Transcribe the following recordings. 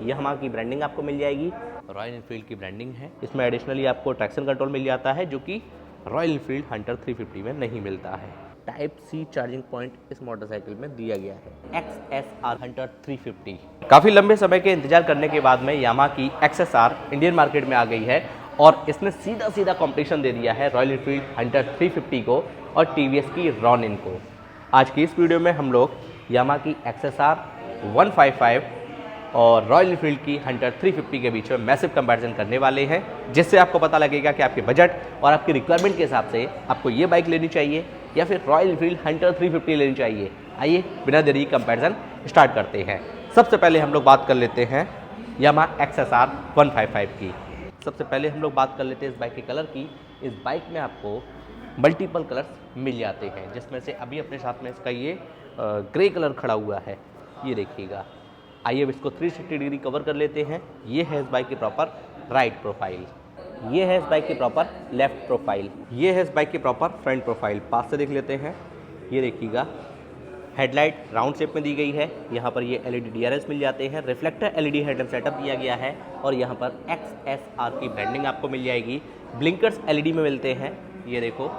Yamaha की branding आपको मिल जाएगी, रॉयल एनफील्ड की ब्रांडिंग है। इसमें एडिशनली आपको ट्रैक्शन कंट्रोल मिल जाता है जो कि रॉयल एनफील्ड हंटर 350 में नहीं मिलता है। टाइप सी चार्जिंग पॉइंट इस मोटरसाइकिल में दिया गया है। XSR Hunter 350। काफ़ी लंबे समय के इंतजार करने के बाद में यामाहा की XSR इंडियन मार्केट में आ गई है और इसने सीधा सीधा कंपटीशन दे दिया है रॉयल एनफील्ड हंटर 350 को और टीवीएस की रॉनिन को। आज की इस वीडियो में हम लोग यामाहा की XSR 155 और रॉयल एनफील्ड की हंटर 350 के बीच में मैसिव कंपैरिजन करने वाले हैं, जिससे आपको पता लगेगा कि आपके बजट और आपकी रिक्वायरमेंट के हिसाब से आपको ये बाइक लेनी चाहिए या फिर रॉयल एनफील्ड हंटर 350 लेनी चाहिए। आइए बिना देरी कंपैरिजन स्टार्ट करते हैं। सबसे पहले हम लोग बात कर लेते हैं यामाहा XSR 155 की। सबसे पहले हम लोग बात कर लेते हैं इस बाइक के कलर की। इस बाइक में आपको मल्टीपल कलर्स मिल जाते हैं, जिसमें से अभी अपने साथ में इसका ये ग्रे कलर खड़ा हुआ है, ये देखिएगा। आइए अब इसको 360 डिग्री कवर कर लेते हैं। ये है इस बाइक की प्रॉपर राइट प्रोफाइल, ये है इस बाइक की प्रॉपर लेफ्ट प्रोफाइल, ये है इस बाइक की प्रॉपर फ्रंट प्रोफाइल। पास से देख लेते हैं, ये देखिएगा। हेडलाइट राउंड शेप में दी गई है, यहाँ पर ये LED DRLs मिल जाते हैं, रिफ्लेक्टर LED हेडलाइट सेटअप दिया गया है और यहाँ पर XSR की ब्रांडिंग आपको मिल जाएगी। ब्लिंकर्स LED में मिलते हैं, ये देखो।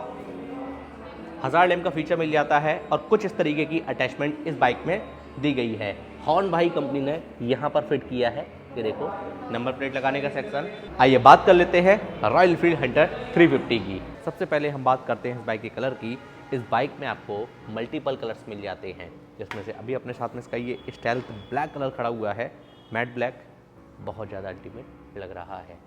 1000 लैम्प का फीचर मिल जाता है और कुछ इस तरीके की अटैचमेंट इस बाइक में दी गई है। हॉर्न भाई कंपनी ने यहाँ पर फिट किया है, ये देखो, नंबर प्लेट लगाने का सेक्शन। आइए बात कर लेते हैं रॉयल एनफील्ड हंटर 350 की। सबसे पहले हम बात करते हैं इस बाइक के कलर की। इस बाइक में आपको मल्टीपल कलर्स मिल जाते हैं, जिसमें से अभी अपने साथ में इसका ये स्टेल्थ ब्लैक कलर खड़ा हुआ है, मैट ब्लैक, बहुत ज़्यादा अल्टीमेट लग रहा है।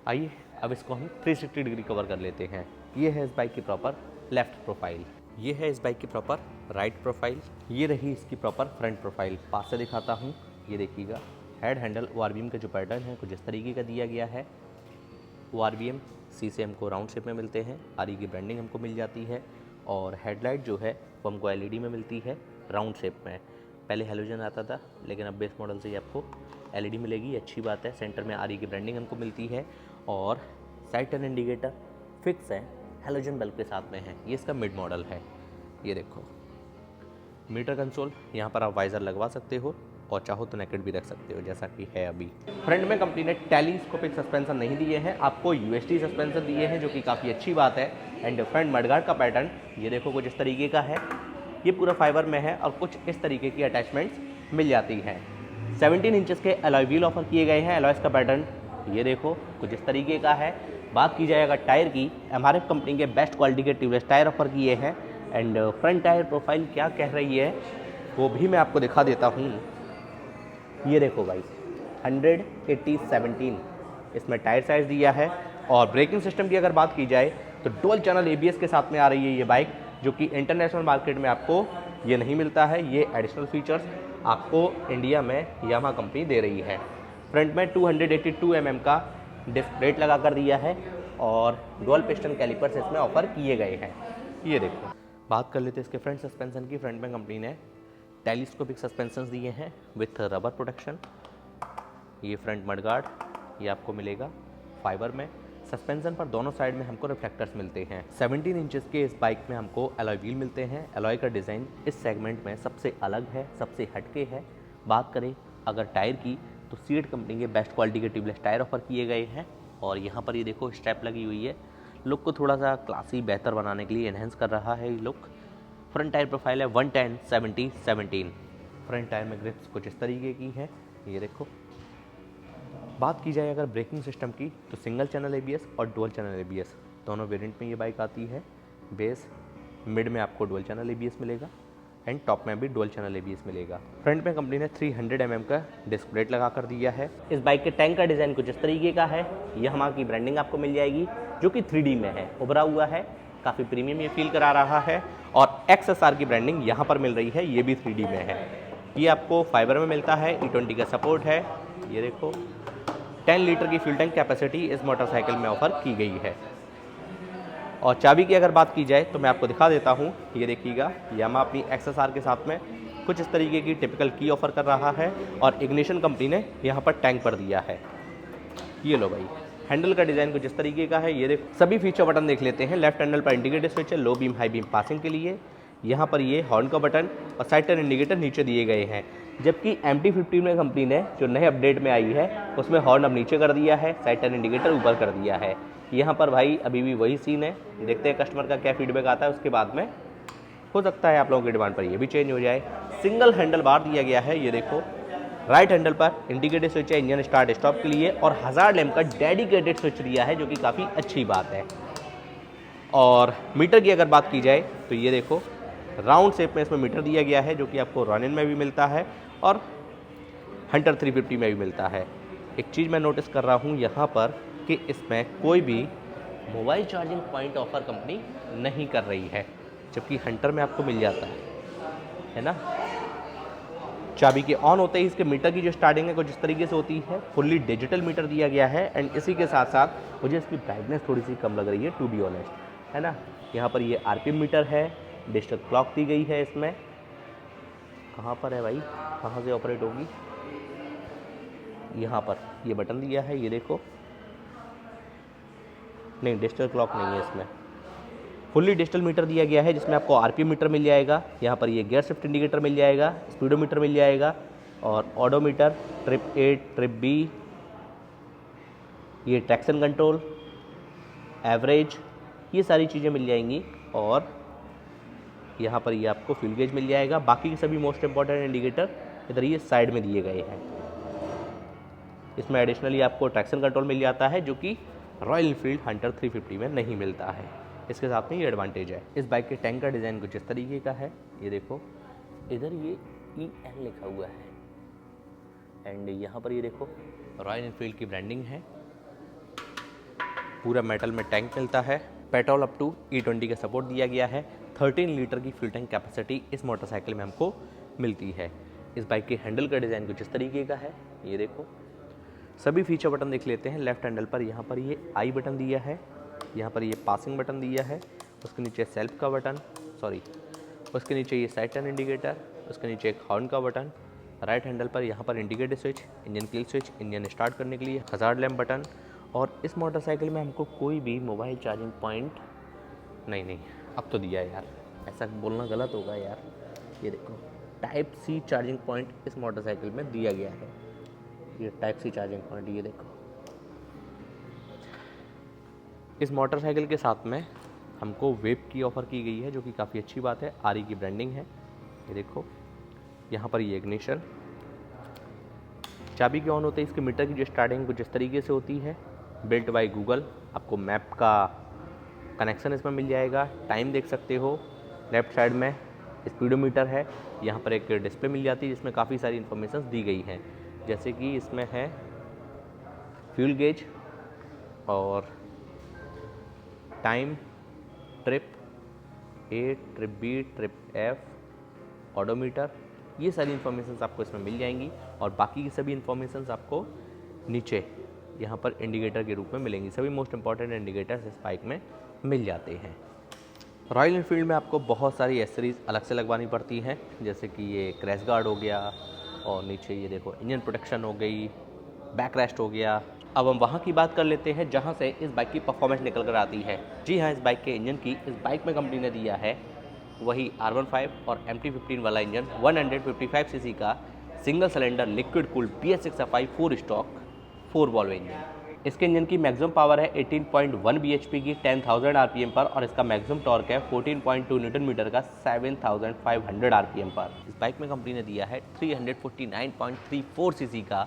आइए अब इसको हम 360 डिग्री कवर कर लेते हैं। ये है इस बाइक की प्रॉपर लेफ्ट प्रोफाइल, ये है इस बाइक की प्रॉपर राइट प्रोफाइल, ये रही इसकी प्रॉपर फ्रंट प्रोफाइल। पास से दिखाता हूँ, ये देखिएगा। हेड हैंडल ORVM का जो पैटर्न है कुछ इस तरीके का दिया गया है। ORVM सी से हमको राउंड शेप में मिलते हैं, RE की ब्रांडिंग हमको मिल जाती है और हेडलाइट जो है वो हमको LED में मिलती है राउंड शेप में। पहले हेलोजन आता था, लेकिन अब बेस मॉडल से ही आपको LED मिलेगी, अच्छी बात है। सेंटर में RE की ब्रांडिंग हमको मिलती है और साइड टर्न इंडिकेटर फिक्स है, हेलोजन बल्ब के साथ में है। ये इसका मिड मॉडल है, ये देखो। मीटर कंसोल, यहाँ पर आप वाइज़र लगवा सकते हो और चाहो तो नेकेड भी रख सकते हो, जैसा कि है अभी। फ्रंट में कंपनी ने टेलीस्कोपिक सस्पेंशन नहीं दिए हैं, आपको UHT सस्पेंशन दिए हैं, जो कि काफ़ी अच्छी बात है। एंड फ्रंट मडगार्ड का पैटर्न ये देखो कुछ इस तरीके का है, ये पूरा फाइबर में है और कुछ इस तरीके की अटैचमेंट्स मिल जाती हैं। 17 इंचेस के अलॉय व्हील ऑफर किए गए हैं। अलॉयस का पैटर्न ये देखो कुछ इस तरीके का है। बात की जाए अगर टायर की, MRF कंपनी के बेस्ट क्वालिटी के ट्यूबलेस टायर ऑफर किए हैं। एंड फ्रंट टायर प्रोफाइल क्या कह रही है वो भी मैं आपको दिखा देता हूँ। ये देखो भाई, 100/80/17 इसमें टायर साइज दिया है। और ब्रेकिंग सिस्टम की अगर बात की जाए तो डुअल चैनल ABS के साथ में आ रही है ये बाइक, जो कि इंटरनेशनल मार्केट में आपको ये नहीं मिलता है। ये एडिशनल फीचर्स आपको इंडिया में यामाहा कंपनी दे रही है। फ्रंट में 282 mm का डिस्क ब्रेक लगा कर दिया है और डुअल पिस्टन कैलिपर्स इसमें ऑफर किए गए हैं, ये देखो। बात कर लेते हैं इसके फ्रंट सस्पेंशन की। फ्रंट में कंपनी ने टेलीस्कोपिक सस्पेंशन दिए हैं विथ रबर प्रोटेक्शन। ये फ्रंट मडगार्ड ये आपको मिलेगा फाइबर में। सस्पेंशन पर दोनों साइड में हमको रिफ्लेक्टर्स मिलते हैं। 17 इंचेस के इस बाइक में हमको अलॉय व्हील मिलते हैं। अलॉय का डिज़ाइन इस सेगमेंट में सबसे अलग है, सबसे हटके है। बात करें अगर टायर की, तो सीड कंपनी के बेस्ट क्वालिटी के ट्यूबलेस टायर ऑफर किए गए हैं और यहाँ पर ये देखो स्ट्रैप लगी हुई है, लुक को थोड़ा सा क्लासी बेहतर बनाने के लिए एनहेंस कर रहा है ये लुक। फ्रंट टायर प्रोफाइल है 110/70/17। फ्रंट टायर में ग्रिप्स कुछ इस तरीके की है, ये देखो। बात की जाए अगर ब्रेकिंग सिस्टम की, तो सिंगल चैनल ABS और डुअल चैनल ABS दोनों वेरिएंट में ये बाइक आती है। बेस मिड में आपको डुअल चैनल ABS मिलेगा एंड टॉप में भी डुअल चैनल ABS मिलेगा। फ्रंट में कंपनी ने 300 mm का डिस्क ब्रेक लगा कर दिया है। इस बाइक के टैंक का डिज़ाइन कुछ इस तरीके का है। यामाहा की ब्रांडिंग आपको मिल जाएगी, जो कि 3D में है, उभरा हुआ है, काफ़ी प्रीमियम ये फील करा रहा है। और XSR की ब्रांडिंग यहाँ पर मिल रही है, ये भी 3D में है। ये आपको फाइबर में मिलता है, E20 का सपोर्ट है, ये देखो। 10 लीटर की फ्यूल टैंक कैपेसिटी इस मोटरसाइकिल में ऑफर की गई है। और चाबी की अगर बात की जाए तो मैं आपको दिखा देता हूँ, ये देखिएगा। यामाहा अपनी XSR के साथ में कुछ इस तरीके की टिपिकल की ऑफर कर रहा है और इग्निशन कंपनी ने यहाँ पर टैंक पर दिया है, ये लो भाई। हैंडल का डिज़ाइन कुछ इस तरीके का है, ये देखो। सभी फीचर बटन देख लेते हैं। लेफ्ट हैंडल पर इंडिकेटर स्विच है, लो बीम हाई बीम पासिंग के लिए। यहाँ पर ये हॉर्न का बटन और साइड टर्न इंडिकेटर नीचे दिए गए हैं। जबकि MT-15 में कंपनी ने जो नए अपडेट में आई है उसमें हॉर्न अब नीचे कर दिया है, साइड टर्न इंडिकेटर ऊपर कर दिया है। यहाँ पर भाई अभी भी वही सीन है, देखते हैं कस्टमर का क्या फीडबैक आता है, उसके बाद में हो सकता है आप लोगों की डिमांड पर ये भी चेंज हो जाए। सिंगल हैंडल बार दिया गया है, ये देखो राइट हैंडल पर इंडिकेटर स्विच है इंजन स्टार्ट स्टॉप के लिए, और हज़ार्ड लैम्प का डेडिकेटेड स्विच दिया है जो कि काफ़ी अच्छी बात है। और मीटर की अगर बात की जाए तो ये देखो राउंड शेप में इसमें मीटर दिया गया है जो कि आपको रॉनिन में भी मिलता है और हंटर 350 में भी मिलता है। एक चीज़ मैं नोटिस कर रहा हूँ यहाँ पर कि इसमें कोई भी mobile charging point offer company नहीं कर रही है, जबकि हंटर में आपको मिल जाता है ना। चाबी के ऑन होते ही इसके मीटर की जो स्टार्टिंग है कुछ इस तरीके से होती है, फुल्ली डिजिटल मीटर दिया गया है। एंड इसी के साथ साथ मुझे इसकी ब्राइटनेस थोड़ी सी कम लग रही है टू बी ऑनेस्ट, है ना। यहाँ पर ये RPM मीटर है, डिजिटल क्लॉक दी गई है इसमें। कहाँ पर है भाई, कहाँ से ऑपरेट होगी, यहाँ पर ये बटन दिया है, ये देखो। नहीं, डिजिटल क्लॉक नहीं है इसमें, फुल्ली डिजिटल मीटर दिया गया है जिसमें आपको RPM मीटर मिल जाएगा। यहाँ पर ये गियर शिफ्ट इंडिकेटर मिल जाएगा, स्पीडोमीटर मिल जाएगा और odometer, trip A, trip B, ये ट्रैक्शन कंट्रोल, एवरेज, ये सारी चीज़ें मिल जाएंगी। और यहाँ पर ये आपको फ्यूल गेज मिल जाएगा। बाकी के सभी मोस्ट इंपॉर्टेंट इंडिकेटर इधर ये साइड में दिए गए हैं। इसमें एडिशनली आपको ट्रैक्शन कंट्रोल मिल जाता है जो कि रॉयल एनफील्ड हंटर 350 में नहीं मिलता है। इसके साथ में ये एडवांटेज है। इस बाइक के टैंक का डिज़ाइन कुछ इस तरीके का है, ये देखो इधर ये EN लिखा हुआ है एंड यहाँ पर ये देखो रॉयल एनफील्ड की ब्रांडिंग है। पूरा मेटल में टैंक मिलता है। पेट्रोल अप टू E20 का सपोर्ट दिया गया है। 13 लीटर की फ्यूल टैंक कैपेसिटी इस मोटरसाइकिल में हमको मिलती है। इस बाइक के हैंडल का डिज़ाइन कुछ इस तरीके का है, ये देखो। सभी फीचर बटन देख लेते हैं। लेफ्ट हैंडल पर यहाँ पर ये आई बटन दिया है, यहाँ पर ये पासिंग बटन दिया है, उसके नीचे सेल्फ का बटन, उसके नीचे ये साइड टर्न इंडिकेटर, उसके नीचे एक हॉर्न का बटन। राइट हैंडल पर यहाँ पर indicator switch, engine kill switch, engine start करने के लिए हज़ार्ड लैम्प बटन। और इस मोटरसाइकिल में हमको कोई भी मोबाइल चार्जिंग पॉइंट नहीं, अब तो दिया है यार, ऐसा बोलना गलत होगा यार। ये देखो टाइप C चार्जिंग पॉइंट इस मोटरसाइकिल में दिया गया है। ये टाइप C चार्जिंग पॉइंट, ये देखो। इस मोटरसाइकिल के साथ में हमको वेब की ऑफ़र की गई है जो कि काफ़ी अच्छी बात है। RE की ब्रांडिंग है, ये देखो। यहाँ पर ये इग्निशन, चाबी के ऑन होते ही इसके मीटर की जो स्टार्टिंग कुछ इस तरीके से होती है। बिल्ट बाय गूगल, आपको मैप का कनेक्शन इसमें मिल जाएगा। टाइम देख सकते हो। लेफ्ट साइड में स्पीडोमीटर है, यहाँ पर एक डिस्प्ले मिल जाती है जिसमें काफ़ी सारी इन्फॉर्मेशन दी गई हैं, जैसे कि इसमें है फ्यूल गेज और time, trip A, trip B, trip F, odometer, ये सारी इन्फॉर्मेशंस आपको इसमें मिल जाएंगी। और बाकी की सभी इन्फॉर्मेशंस आपको नीचे यहाँ पर इंडिकेटर के रूप में मिलेंगी। सभी मोस्ट इंपॉर्टेंट इंडिकेटर्स इस बाइक में मिल जाते हैं। रॉयल एनफील्ड में आपको बहुत सारी एसेसरीज अलग से लगवानी पड़ती हैं, जैसे कि ये क्रैश गार्ड हो गया और नीचे ये देखो इंजन प्रोटेक्शन हो गई, बैक रेस्ट हो गया। अब हम वहाँ की बात कर लेते हैं जहाँ से इस बाइक की परफॉर्मेंस निकल कर आती है। जी हाँ, इस बाइक के इंजन की इस बाइक में कंपनी ने दिया है वही R15 और MT-15 वाला इंजन 155 सीसी का single cylinder liquid cooled BS6FI 4 stock 4 valve engine. इसके इंजन की मैक्सिमम पावर है 18.1 bhp की 10,000 RPM पर और इसका मैक्सिमम टॉर्क है 14.2 न्यूटन मीटर का 7,500 RPM पर। इस बाइक में कंपनी ने दिया है 349.34 सीसी का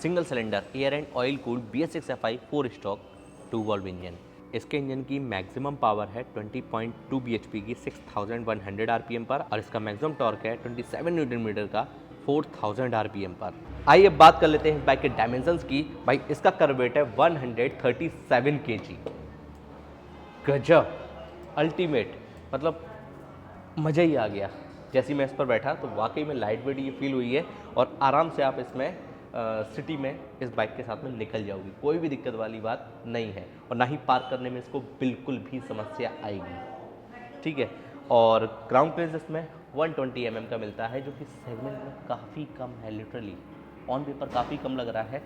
single cylinder air and oil cooled BS6FI 4 stock 2 valve engine. इसके इंजन की मैक्सिमम पावर है 20.2 bhp की 6,100 RPM पर और इसका मैक्सिमम टॉर्क है 27 न्यूटन मीटर का 4,000 RPM पर। आइए अब बात कर लेते हैं इस बाइक के डायमेंशंस की। भाई इसका कर्व वेट है 137 kg। गजब, अल्टीमेट, मतलब मज़ा ही आ गया। जैसे मैं इस पर बैठा तो वाकई में लाइट वेट ये फील हुई है और आराम से आप इसमें सिटी में इस बाइक के साथ में निकल जाओगी, कोई भी दिक्कत वाली बात नहीं है और ना ही पार्क करने में इसको बिल्कुल भी समस्या आएगी, ठीक है। और ग्राउंड क्लियरेंस इसमें 120 mm का मिलता है जो कि सेगमेंट में काफ़ी कम है। लिटरली ऑन पेपर काफ़ी कम लग रहा है।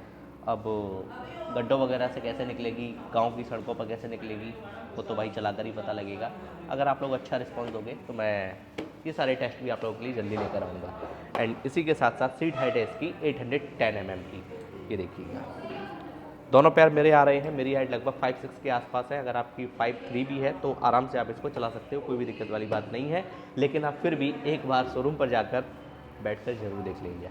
अब गड्ढों वगैरह से कैसे निकलेगी, गांव की सड़कों पर कैसे निकलेगी, वो तो भाई चलाकर ही पता लगेगा। अगर आप लोग अच्छा रिस्पॉन्स दोगे तो मैं ये सारे टेस्ट भी आप लोगों के लिए जल्दी लेकर आऊँगा। एंड इसी के साथ साथ सीट हाइट है इसकी 810 mm की। ये देखिएगा दोनों पैर मेरे आ रहे हैं। मेरी हाइट लगभग 5'6" के आसपास है। अगर आपकी 5'3" भी है तो आराम से आप इसको चला सकते हो, कोई भी दिक्कत वाली बात नहीं है। लेकिन आप फिर भी एक बार शोरूम पर जाकर बैठकर जरूर देख लीजिए।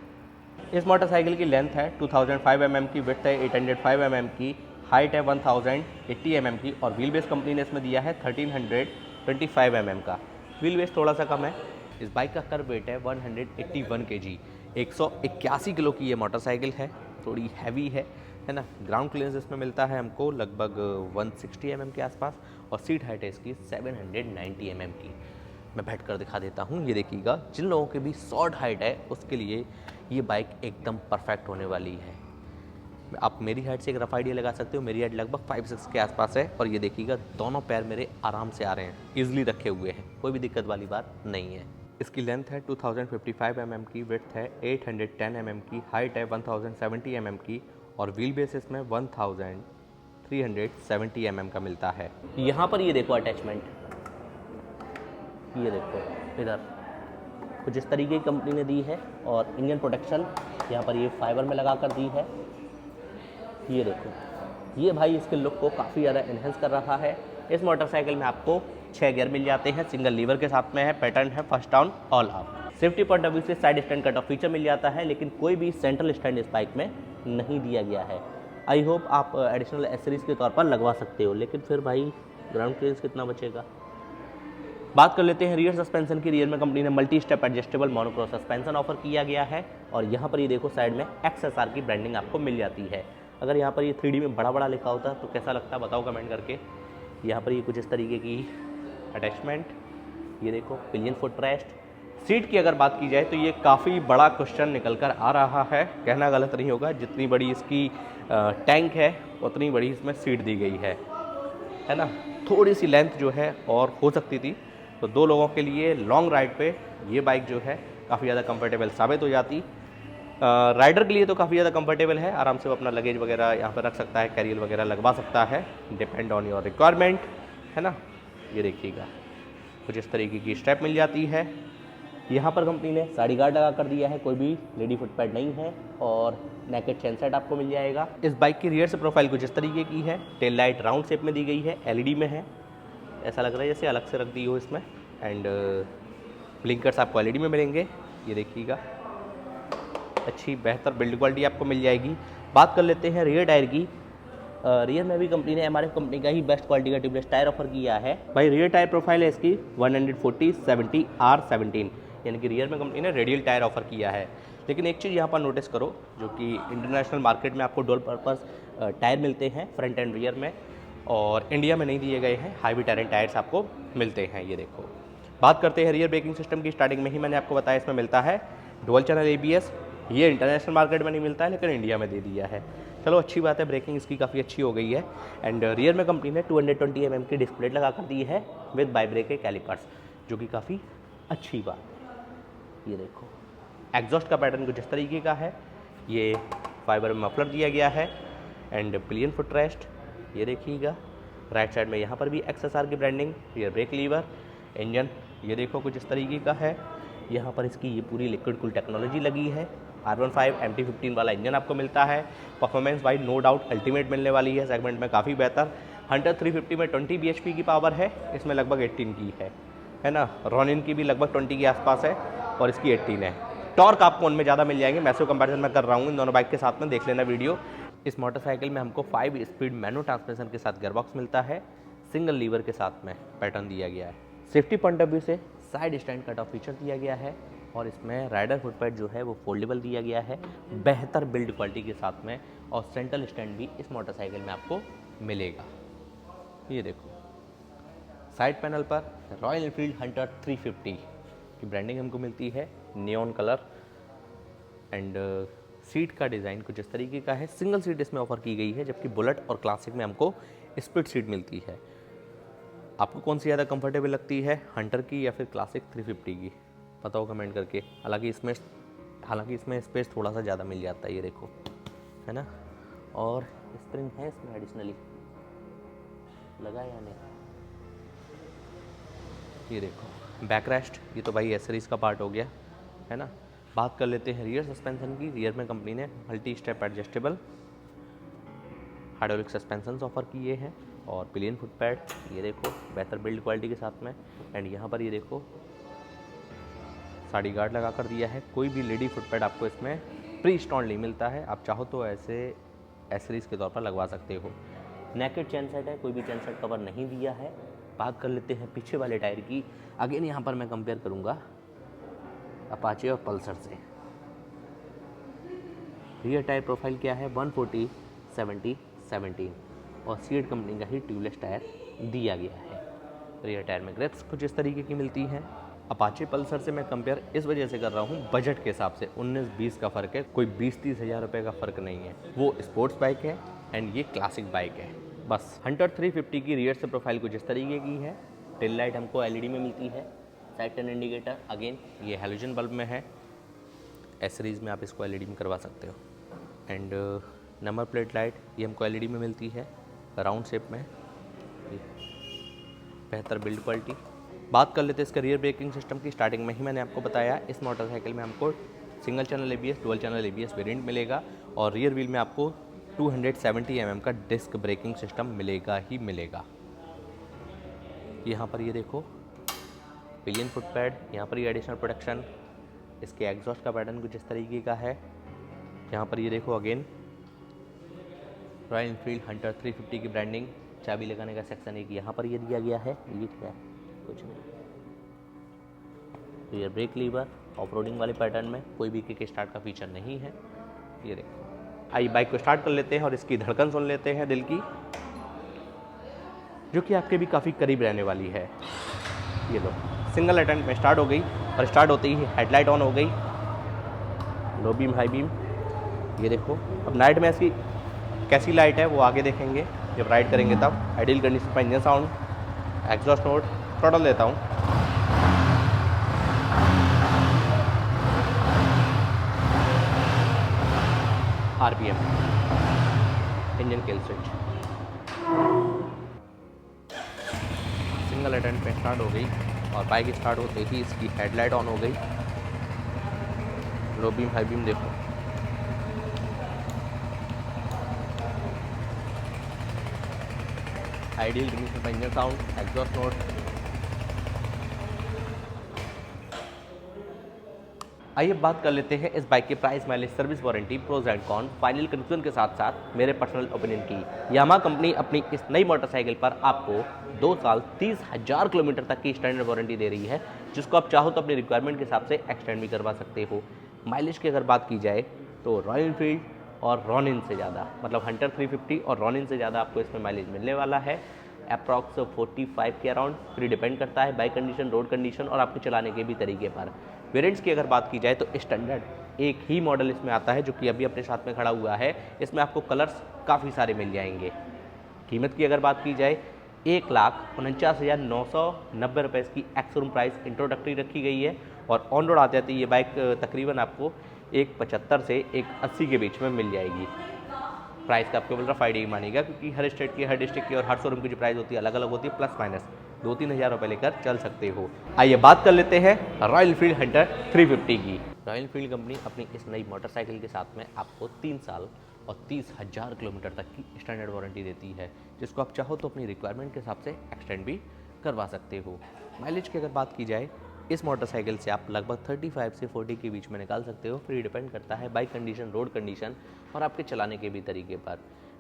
इस मोटरसाइकिल की लेंथ है 2005 mm की, विड्थ है 805 mm की, हाइट है 1080 mm की और व्हील बेस कंपनी ने इसमें दिया है 1325 mm का। व्हील बेस थोड़ा सा कम है। इस बाइक का कर्व वेट है 181 kg। 181 किलो की ये मोटरसाइकिल है, थोड़ी हैवी है ना। ग्राउंड क्लियरेंस इसमें मिलता है हमको लगभग 160 mm के आसपास और सीट हाइट है इसकी 790 mm की। मैं बैठ कर दिखा देता हूँ। ये देखिएगा, जिन लोगों की भी शॉर्ट हाइट है उसके लिए ये बाइक एकदम परफेक्ट होने वाली है। आप मेरी हाइट से एक रफ आइडिया लगा सकते हो। मेरी हाइट लगभग 5'6" के आसपास है और ये देखिएगा दोनों पैर मेरे आराम से आ रहे हैं, ईजिली रखे हुए हैं, कोई भी दिक्कत वाली बात नहीं है। इसकी लेंथ है 2055 mm की, विड्थ है 810 mm की, हाइट है 1070 mm की और व्हील बेस इसमें 1370 mm का मिलता है। यहाँ पर ये देखो अटैचमेंट, ये देखो इधर कुछ इस तरीके की कंपनी ने दी है और इंजन प्रोटेक्शन यहाँ पर ये फाइबर में लगा कर दी है। ये देखो, ये भाई इसके लुक को काफ़ी ज़्यादा इन्हेंस कर रहा है। इस मोटरसाइकिल में आपको 6 गियर मिल जाते हैं, सिंगल लीवर के साथ में है, पैटर्न है first down all up. Safety point of view से side stand cut off feature मिल जाता है, लेकिन कोई भी सेंट्रल स्टैंड इस बाइक में नहीं दिया गया है। आई होप आप एडिशनल एसेसरीज के तौर पर लगवा सकते हो, लेकिन फिर भाई ग्राउंड क्लियरेंस कितना बचेगा। बात कर लेते हैं रियर सस्पेंशन की। रियर में कंपनी ने multi step adjustable monocross suspension offer किया गया है और यहाँ पर ये देखो साइड में XSR की ब्रांडिंग आपको मिल जाती है। अगर यहाँ पर ये 3D में बड़ा बड़ा लिखा होता तो कैसा लगता बताओ कमेंट करके। यहाँ पर ये कुछ इस तरीके की अटैचमेंट, ये देखो पिलियन फुट रेस्ट। सीट की अगर बात की जाए तो ये काफ़ी बड़ा क्वेश्चन निकल कर आ रहा है, कहना गलत नहीं होगा। जितनी बड़ी इसकी टैंक है उतनी बड़ी इसमें सीट दी गई है ना। थोड़ी सी लेंथ जो है और हो सकती थी, तो 2 लोगों के लिए लॉन्ग राइड पे ये बाइक जो है काफ़ी ज़्यादा कंफर्टेबल साबित हो जाती। राइडर के लिए तो काफ़ी ज़्यादा कंफर्टेबल है, आराम से वो अपना लगेज वगैरह यहाँ पर रख सकता है, कैरियर वगैरह लगवा सकता है, डिपेंड ऑन योर रिक्वायरमेंट, है ना। ये देखिएगा कुछ इस तरीके की स्ट्रैप मिल जाती है। यहाँ पर कंपनी ने साड़ी गार्ड लगा कर दिया है, कोई भी लेडी फुट पैड नहीं है और नेकेड चेन सेट आपको मिल जाएगा। इस बाइक की रियर से प्रोफाइल कुछ इस तरीके की है। टेल लाइट राउंड शेप में दी गई है, LED में है, ऐसा लग रहा है जैसे अलग से रख दी हो इसमें। एंड ब्लिंकर्स आपको LED में मिलेंगे। ये देखिएगा अच्छी बेहतर बिल्ड क्वालिटी आपको मिल जाएगी। बात कर लेते हैं रियर टायर की। रियर में भी कंपनी ने MRF कंपनी का ही बेस्ट क्वालिटी का ट्यूबलेस टायर ऑफर किया है। भाई रियर टायर प्रोफाइल है इसकी 140/70R17, यानी कि रियर में कंपनी ने रेडियल टायर ऑफर किया है। लेकिन एक चीज़ यहाँ पर नोटिस करो, जो कि इंटरनेशनल मार्केट में आपको डुअल पर्पस टायर मिलते हैं फ्रंट एंड रियर में, और इंडिया में नहीं दिए गए हैं हाईवी टेरेन टायर्स आपको मिलते हैं। ये देखो, बात करते हैं रियर ब्रेकिंग सिस्टम की। स्टार्टिंग में ही मैंने आपको बताया इसमें मिलता है डुअल चैनल ABS। ये इंटरनेशनल मार्केट में नहीं मिलता है, लेकिन इंडिया में दे दिया है। चलो अच्छी बात है, ब्रेकिंग इसकी काफ़ी अच्छी हो गई है। एंड रियर में कंपनी ने 220 mm की डिस्प्ले लगा कर दी है विद बाइब्रेक के कैलिपर्स, जो कि काफ़ी अच्छी बात है। ये देखो, एग्जॉस्ट का पैटर्न कुछ इस तरीके का है। ये फाइबर में मफलर दिया गया है एंड पिलियन फुट रेस्ट। ये देखिएगा राइट साइड में यहाँ पर भी XSR की branding. Rear brake lever, engine ये देखो कुछ इस तरीके का है। यहाँ पर इसकी ये पूरी लिक्विड कूल टेक्नोलॉजी लगी है। R15 MT15 वाला इंजन आपको मिलता है। Performance wise no doubt ultimate मिलने वाली है, सेगमेंट में काफ़ी बेहतर। हंटर 350 में 20 bhp की पावर है, इसमें लगभग 18 की है ना। रॉनिन की भी लगभग 20 के आसपास है और इसकी 18 है। टॉर्क आपको उनमें ज़्यादा मिल जाएंगे। मैसिव कंपैरिजन मैं कर रहा हूँ इन दोनों बाइक के साथ में, देख लेना वीडियो। इस मोटरसाइकिल में हमको 5 स्पीड मैनुअल ट्रांसमिशन के साथ गियरबॉक्स मिलता है, सिंगल लीवर के साथ में पैटर्न दिया गया है। सेफ्टी पॉइंट ऑफ व्यू से side stand cut off feature दिया गया है और इसमें राइडर फुटपैड जो है वो फोल्डेबल दिया गया है, बेहतर बिल्ड क्वालिटी के साथ में। और सेंट्रल स्टैंड भी इस मोटरसाइकिल में आपको मिलेगा। ये देखो, साइड पैनल पर रॉयल एनफील्ड हंटर 350 की ब्रांडिंग हमको मिलती है, नियॉन कलर। एंड सीट का डिज़ाइन कुछ इस तरीके का है। सिंगल सीट इसमें ऑफर की गई है, जबकि बुलेट और क्लासिक में हमको स्प्लिट सीट मिलती है। आपको कौन सी ज़्यादा कंफर्टेबल लगती है, हंटर की या फिर क्लासिक 350 की, बताओ कमेंट करके। हालांकि इसमें स्पेस थोड़ा सा ज़्यादा मिल जाता है, ये देखो, है ना। और स्प्रिंग है इसमें एडिशनली लगा या नहीं, ये देखो। बैक रेस्ट, ये तो भाई एसेसरीज का पार्ट हो गया, है ना। बात कर लेते हैं रियर सस्पेंशन की। रियर में कंपनी ने multi step adjustable hydraulic suspension offer किए हैं और पिलियन फुट पैड, ये देखो बेहतर बिल्ड क्वालिटी के साथ में। एंड यहाँ पर ये देखो साड़ी गार्ड लगा कर दिया है। कोई भी लेडी फुट पैड आपको इसमें प्री इंस्टॉल नहीं मिलता है, आप चाहो तो ऐसे एसेसरीज के तौर पर लगवा सकते हो। नेकेड चैन सेट है, कोई भी चैन सेट कवर नहीं दिया है। बात कर लेते हैं पीछे वाले टायर की। अगेन यहाँ पर मैं कंपेयर करूँगा अपाचे और पल्सर से। रियर टायर प्रोफाइल क्या है 140/70/17 और सीएट कंपनी का ही ट्यूबलेस टायर दिया गया है। रियर टायर में ग्रिप्स कुछ इस तरीके की मिलती हैं। अपाचे पल्सर से मैं कंपेयर इस वजह से कर रहा हूँ, बजट के हिसाब से 19-20 का फ़र्क है, कोई 20-30 हज़ार रुपये का फ़र्क नहीं है। वो स्पोर्ट्स बाइक है एंड ये क्लासिक बाइक है बस। हंटर 350 की रियर से प्रोफाइल कुछ इस तरीके की है। टेल लाइट हमको एलईडी में मिलती है। साइड टर्न इंडिकेटर अगेन ये हैलोजन बल्ब में है। एसरीज में आप इसको एलईडी में करवा सकते हो। एंड नंबर प्लेट लाइट ये हमको एलईडी में मिलती है राउंड शेप में। बेहतर बिल्ड क्वालिटी। बात कर लेते हैं इसका रियर ब्रेकिंग सिस्टम की। स्टार्टिंग में ही मैंने आपको बताया इस मोटरसाइकिल में हमको single channel ABS, dual channel ABS variant मिलेगा और रियर व्हील में आपको 270 mm का डिस्क ब्रेकिंग सिस्टम मिलेगा ही मिलेगा। यहाँ पर ये देखो पिलियन फुट पैड, यहाँ पर ये एडिशनल प्रोटेक्शन। इसके एग्जॉस्ट का पैटर्न कुछ इस तरीके का है। यहाँ पर ये देखो अगेन रॉयल एनफील्ड हंटर 350 की ब्रांडिंग। चाबी लगाने का सेक्शन एक यहाँ पर ये दिया गया है। ये क्या है, कुछ नहीं। Rear brake lever off roading वाले पैटर्न में, कोई भी किक स्टार्ट का फीचर नहीं है। ये देखो, आइए बाइक को स्टार्ट कर लेते हैं और इसकी धड़कन सुन लेते हैं दिल की, जो कि आपके भी काफ़ी करीब रहने वाली है। ये लो सिंगल अटेम्प्ट में स्टार्ट हो गई और स्टार्ट होते ही हेडलाइट ऑन हो गई, लो बीम हाई बीम। ये देखो अब नाइट में इसकी कैसी लाइट है वो आगे देखेंगे जब राइड करेंगे तब। आइडियल कंडीशन पर engine sound, exhaust note, throttle देता हूँ। RPM, engine kill switch. Single attempt पे स्टार्ट हो गई और बाइक स्टार्ट होते ही इसकी हेडलाइट ऑन हो गई। लो बीम हाई बीम देखो। आइडियल कंडीशन पर इंजन साउंड, एग्जॉस्ट नोट। आइए बात कर लेते हैं इस बाइक के price, mileage, service warranty, pros and con, final conclusion के साथ साथ मेरे पर्सनल ओपिनियन की। यामाहा कंपनी अपनी इस नई मोटरसाइकिल पर आपको 2 साल 30,000 किलोमीटर तक की स्टैंडर्ड वारंटी दे रही है, जिसको आप चाहो तो अपनी रिक्वायरमेंट के हिसाब से एक्सटेंड भी करवा सकते हो। माइलेज की अगर बात की जाए तो रॉयल एनफील्ड और रॉनिन से ज़्यादा, मतलब हंटर 350 और रॉनिन से ज़्यादा आपको इसमें माइलेज मिलने वाला है। अप्रॉक्स 45 के अराउंड। फिर डिपेंड करता है बाइक कंडीशन, रोड कंडीशन और आपके चलाने के भी तरीके पर। वेरिएंट्स की अगर बात की जाए तो स्टैंडर्ड एक ही मॉडल इसमें आता है, जो कि अभी अपने साथ में खड़ा हुआ है। इसमें आपको कलर्स काफ़ी सारे मिल जाएंगे। कीमत की अगर बात की जाए 1,49,990 रुपये इसकी एक्स-शोरूम प्राइस इंट्रोडक्टरी रखी गई है और ऑन रोड आते आते ये बाइक तकरीबन आपको 1,75 से 1,80 के बीच में मिल जाएगी। प्राइस का आपको रफ आइडिया ही मानेगा, क्योंकि हर स्टेट की, हर डिस्ट्रिक्ट की और हर शोरूम की जो प्राइस होती है अलग अलग होती है। प्लस माइनस 2-3 हज़ार रुपये लेकर चल सकते हो। आइए बात कर लेते हैं रॉयल एनफील्ड हंटर 350 की। रॉयल एनफील्ड कंपनी अपनी इस नई मोटरसाइकिल के साथ में आपको 3 साल और 30,000 किलोमीटर तक की स्टैंडर्ड वारंटी देती है, जिसको आप चाहो तो अपनी रिक्वायरमेंट के हिसाब से एक्सटेंड भी करवा सकते हो। माइलेज की अगर बात की जाए इस मोटरसाइकिल से आप लगभग 35 से 40 के बीच में निकाल सकते हो। फिर डिपेंड करता है बाइक कंडीशन, रोड कंडीशन और आपके चलाने के भी तरीके पर।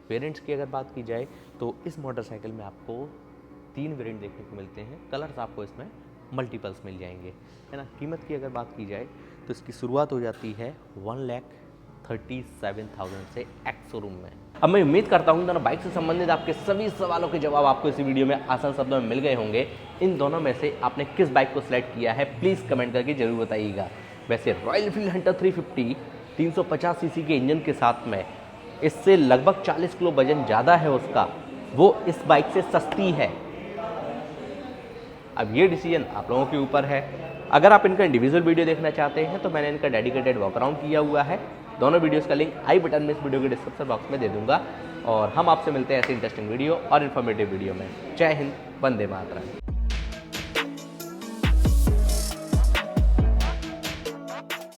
वेरिएंट्स की अगर बात की जाए तो इस मोटरसाइकिल में आपको 3 वेरिएंट देखने को मिलते हैं। कलर्स आपको इसमें मल्टीपल्स मिल जाएंगे, है ना। कीमत की अगर बात की जाए तो इसकी शुरुआत हो जाती है 1,37,000 से एक्स शोरूम में। अब मैं उम्मीद करता हूँ दोनों बाइक से संबंधित आपके सभी सवालों के जवाब आपको इस वीडियो में आसान शब्दों में मिल गए होंगे। इन दोनों में से आपने किस बाइक को सिलेक्ट किया है प्लीज़ कमेंट करके जरूर बताइएगा। वैसे रॉयल एनफील्ड हंटर 350 350 सीसी के इंजन के साथ में इससे लगभग 40 किलो वजन ज़्यादा है उसका, वो इस बाइक से सस्ती है। अब ये डिसीजन आप लोगों के ऊपर है। अगर आप इनका इंडिविजुअल वीडियो देखना चाहते हैं तो मैंने इनका डेडिकेटेड वॉकअराउंड किया हुआ है। दोनों वीडियोस का लिंक आई बटन में इस वीडियो के डिस्क्रिप्शन बॉक्स में दे दूंगा। और हम आपसे मिलते हैं ऐसे इंटरेस्टिंग वीडियो और इन्फॉर्मेटिव वीडियो में। जय हिंद, वंदे मातरम।